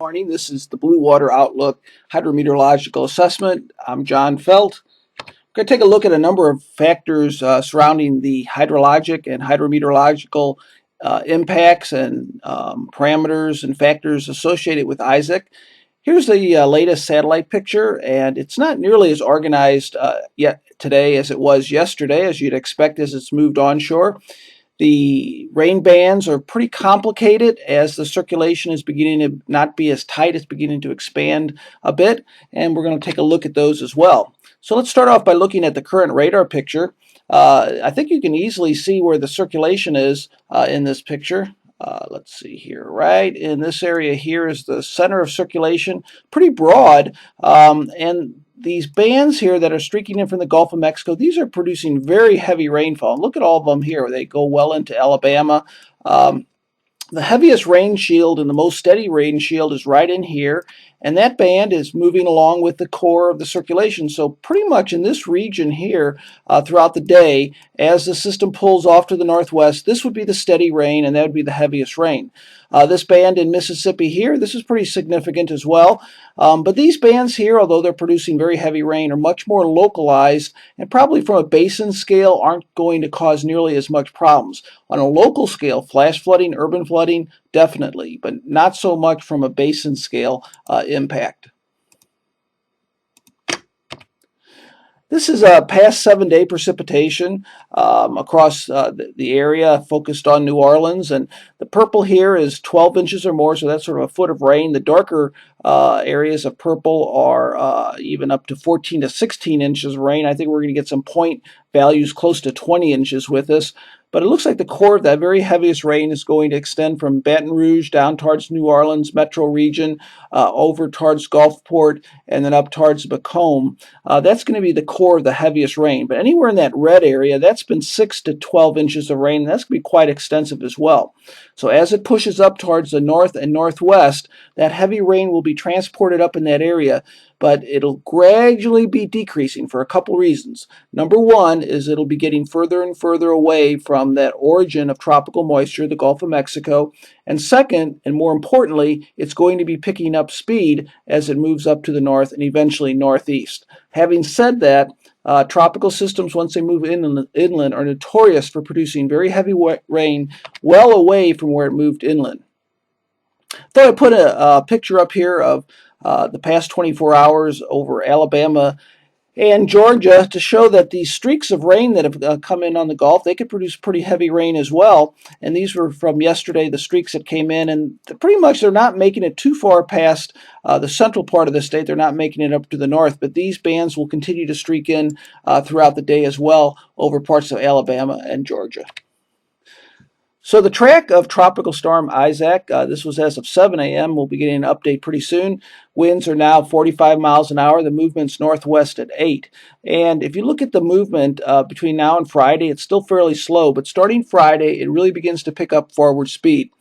Morning. This is the Blue Water Outlook Hydrometeorological Assessment. I'm John Feldt. We're going to take a look at a number of factors surrounding the hydrologic and hydrometeorological impacts and parameters and factors associated with Isaac. Here's the latest satellite picture, and it's not nearly as organized yet today as it was yesterday, as you'd expect as it's moved onshore. The rain bands are pretty complicated as the circulation is beginning to not be as tight. It's beginning to expand a bit, and we're going to take a look at those as well. So let's start off by looking at the current radar picture. I think you can easily see where the circulation is in this picture. Let's see here. Right in this area here is the center of circulation, pretty broad, and these bands here that are streaking in from the Gulf of Mexico, these are producing very heavy rainfall. Look at all of them here. They go well into Alabama. The heaviest rain shield and the most steady rain shield is right in here, and that band is moving along with the core of the circulation. So pretty much in this region here throughout the day, as the system pulls off to the northwest, this would be the steady rain, and that would be the heaviest rain. This band in Mississippi here, this is pretty significant as well. But these bands here, although they're producing very heavy rain, are much more localized and probably from a basin scale aren't going to cause nearly as much problems. On a local scale, flash flooding, urban flooding, definitely, but not so much from a basin scale impact. This is a past 7-day precipitation across the area focused on New Orleans, and the purple here is 12 inches or more, so that's sort of a foot of rain. The darker areas of purple are even up to 14 to 16 inches of rain. I think we're going to get some point values close to 20 inches with this. But it looks like the core of that very heaviest rain is going to extend from Baton Rouge down towards New Orleans metro region, over towards Gulfport, and then up towards Macomb. That's going to be the core of the heaviest rain. But anywhere in that red area, that's been 6 to 12 inches of rain, and that's going to be quite extensive as well. So as it pushes up towards the north and northwest, that heavy rain will be transported up in that area, but it'll gradually be decreasing for a couple reasons. Number one is it'll be getting further and further away from that origin of tropical moisture, the Gulf of Mexico. And second, and more importantly, it's going to be picking up speed as it moves up to the north and eventually northeast. Having said that, tropical systems, once they move inland, are notorious for producing very heavy rain well away from where it moved inland. Thought I'd put a picture up here of the past 24 hours over Alabama and Georgia to show that these streaks of rain that have come in on the Gulf, they could produce pretty heavy rain as well. And these were from yesterday, the streaks that came in, and pretty much they're not making it too far past the central part of the state. They're not making it up to the north, but these bands will continue to streak in throughout the day as well over parts of Alabama and Georgia. So the track of Tropical Storm Isaac, this was as of 7 a.m. We'll be getting an update pretty soon. Winds are now 45 miles an hour. The movement's northwest at 8. And if you look at the movement between now and Friday, it's still fairly slow. But starting Friday, it really begins to pick up forward speed.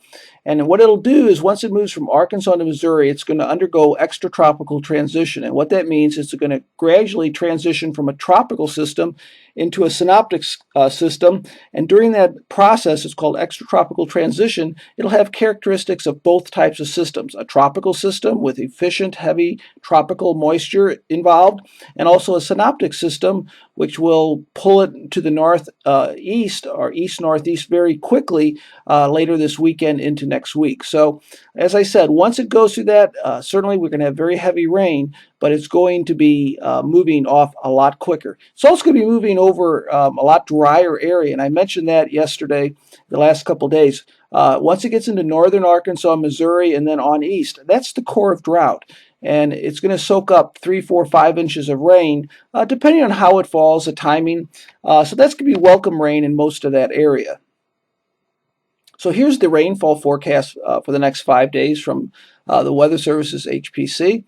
And what it'll do is once it moves from Arkansas to Missouri, it's going to undergo extratropical transition. And what that means is it's going to gradually transition from a tropical system into a synoptic system. And during that process, it's called extratropical transition, it'll have characteristics of both types of systems. A tropical system with efficient, heavy tropical moisture involved, and also a synoptic system which will pull it to the northeast or east-northeast very quickly later this weekend into next week. So as I said, once it goes through that, certainly we're going to have very heavy rain, but it's going to be moving off a lot quicker. It's also going to be moving over a lot drier area, and I mentioned that yesterday, the last couple of days. Once it gets into northern Arkansas, Missouri, and then on east, that's the core of drought. And it's going to soak up 3, 4, 5 inches of rain, depending on how it falls, the timing. So that's going to be welcome rain in most of that area. So here's the rainfall forecast for the next 5 days from the Weather Service's HPC.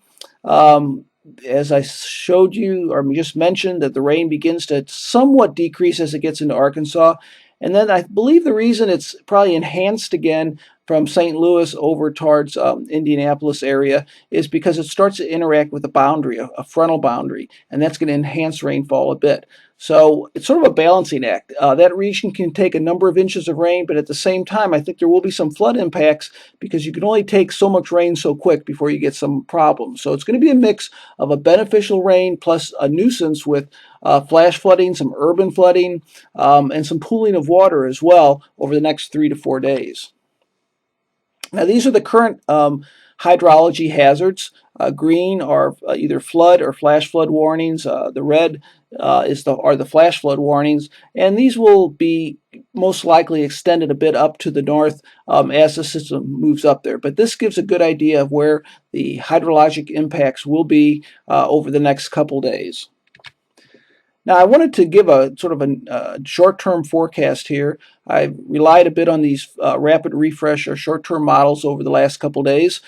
As I showed you or just mentioned, that the rain begins to somewhat decrease as it gets into Arkansas. And then I believe the reason it's probably enhanced again from St. Louis over towards Indianapolis area is because it starts to interact with a boundary, a frontal boundary, and that's going to enhance rainfall a bit. So it's sort of a balancing act. That region can take a number of inches of rain, but at the same time, I think there will be some flood impacts because you can only take so much rain so quick before you get some problems. So it's going to be a mix of a beneficial rain plus a nuisance with flash flooding, some urban flooding, and some pooling of water as well over the next 3 to 4 days. Now, these are the current hydrology hazards. Green are either flood or flash flood warnings. The red are the flash flood warnings, and these will be most likely extended a bit up to the north as the system moves up there. But this gives a good idea of where the hydrologic impacts will be over the next couple days. Now, I wanted to give a sort of a short-term forecast here. I relied a bit on these rapid refresh or short-term models over the last couple days.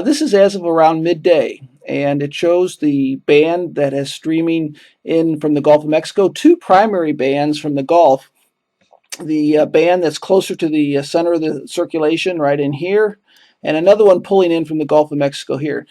This is as of around midday, and it shows the band that is streaming in from the Gulf of Mexico, two primary bands from the Gulf. The band that's closer to the center of the circulation right in here, and another one pulling in from the Gulf of Mexico here.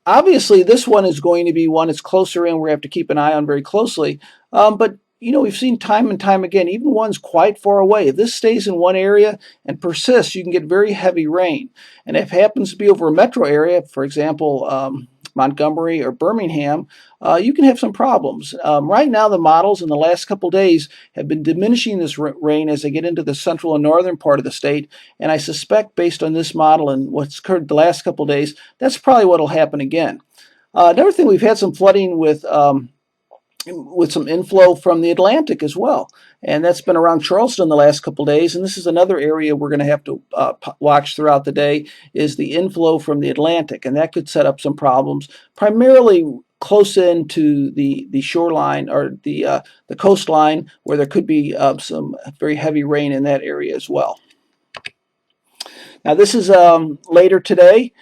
Obviously, this one is going to be one that's closer in. We have to keep an eye on very closely. But we've seen time and time again, even ones quite far away. If this stays in one area and persists, you can get very heavy rain. And if it happens to be over a metro area, for example, Montgomery or Birmingham, you can have some problems. Right now, the models in the last couple days have been diminishing this rain as they get into the central and northern part of the state. And I suspect, based on this model and what's occurred the last couple days, that's probably what will happen again. Another thing, we've had some flooding with some inflow from the Atlantic as well. And that's been around Charleston the last couple days. And this is another area we're going to have to watch throughout the day, is the inflow from the Atlantic. And that could set up some problems, primarily close in to the shoreline or the coastline, where there could be some very heavy rain in that area as well. Now, this is later today.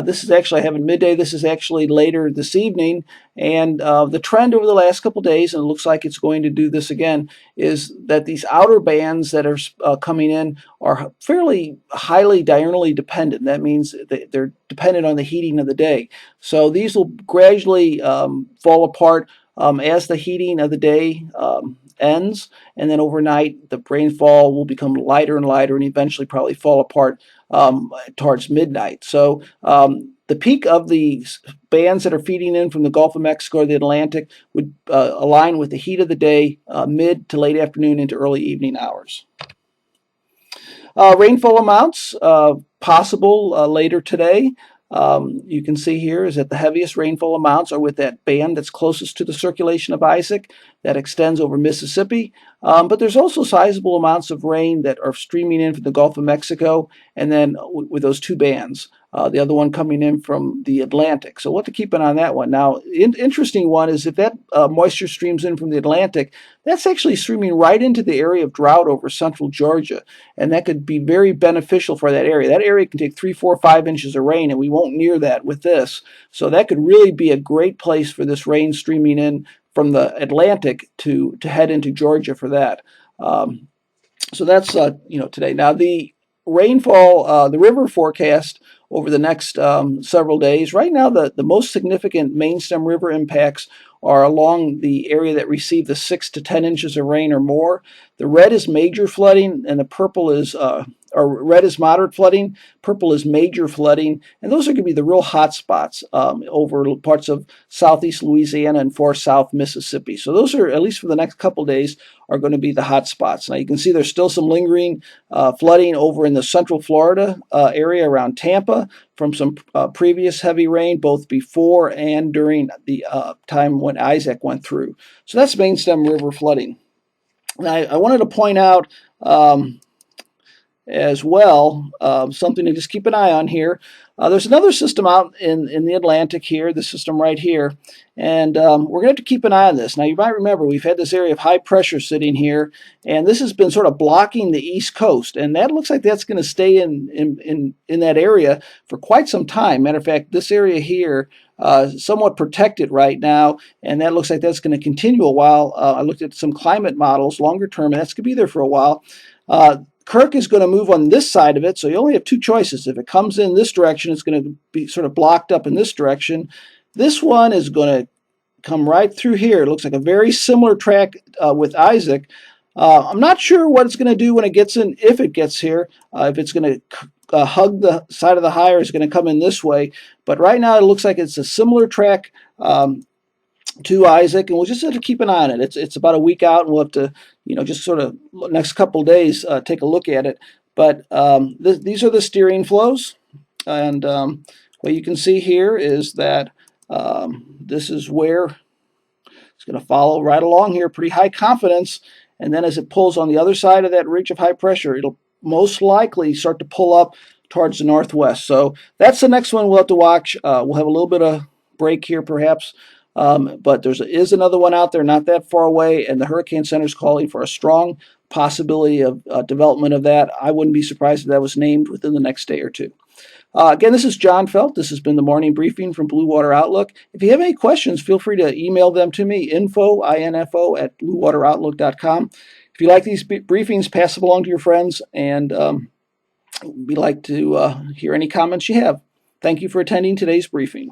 This is actually, I have in midday. This is actually later this evening. And the trend over the last couple days, and it looks like it's going to do this again, is that these outer bands that are coming in are fairly highly diurnally dependent. That means they're dependent on the heating of the day. So these will gradually fall apart as the heating of the day ends, and then overnight the rainfall will become lighter and lighter and eventually probably fall apart towards midnight. So the peak of the bands that are feeding in from the Gulf of Mexico or the Atlantic would align with the heat of the day, mid to late afternoon into early evening hours. Rainfall amounts possible later today. You can see here is that the heaviest rainfall amounts are with that band that's closest to the circulation of Isaac that extends over Mississippi. But there's also sizable amounts of rain that are streaming in from the Gulf of Mexico, and then with those two bands. The other one coming in from the Atlantic. So we'll have to keep an eye on that one. Now, interesting one is if that moisture streams in from the Atlantic, that's actually streaming right into the area of drought over central Georgia. And that could be very beneficial for that area. That area can take 3, 4, 5 inches of rain, and we won't near that with this. So that could really be a great place for this rain streaming in from the Atlantic to head into Georgia for that. So that's today. Now the rainfall, the river forecast over the next several days. Right now, the most significant main stem river impacts are along the area that received the 6 to 10 inches of rain or more. The red is major flooding, and the purple is red is moderate flooding, purple is major flooding, and those are going to be the real hot spots over parts of southeast Louisiana and far south Mississippi. So those are, at least for the next couple days, are going to be the hot spots. Now you can see there's still some lingering flooding over in the central Florida area around Tampa from some previous heavy rain, both before and during the time when Isaac went through. So that's main stem river flooding. Now I wanted to point out as well, something to just keep an eye on here. There's another system out in the Atlantic here, the system right here, and we're going to have to keep an eye on this. Now, you might remember we've had this area of high pressure sitting here, and this has been sort of blocking the east coast, and that looks like that's going to stay in that area for quite some time. Matter of fact, this area here somewhat protected right now, and that looks like that's going to continue a while. I looked at some climate models longer term, and that's going to be there for a while. Kirk is going to move on this side of it, so you only have two choices. If it comes in this direction, it's going to be sort of blocked up in this direction. This one is going to come right through here. It looks like a very similar track with Isaac. I'm not sure what it's going to do when it gets in, if it gets here, if it's going to hug the side of the high or is going to come in this way. But right now it looks like it's a similar track to Isaac, and we'll just have to keep an eye on it. It's about a week out, and we'll have to, just sort of next couple of days take a look at it. But these are the steering flows, and what you can see here is that this is where it's going to follow right along here, pretty high confidence, and then as it pulls on the other side of that ridge of high pressure, it'll most likely start to pull up towards the northwest. So that's the next one we'll have to watch. We'll have a little bit of break here perhaps. But there is another one out there not that far away, and the Hurricane Center is calling for a strong possibility of development of that. I wouldn't be surprised if that was named within the next day or two. Again, this is John Feldt. This has been the morning briefing from Blue Water Outlook. If you have any questions, feel free to email them to me, info at bluewateroutlook.com. If you like these briefings, pass them along to your friends, and we'd like to hear any comments you have. Thank you for attending today's briefing.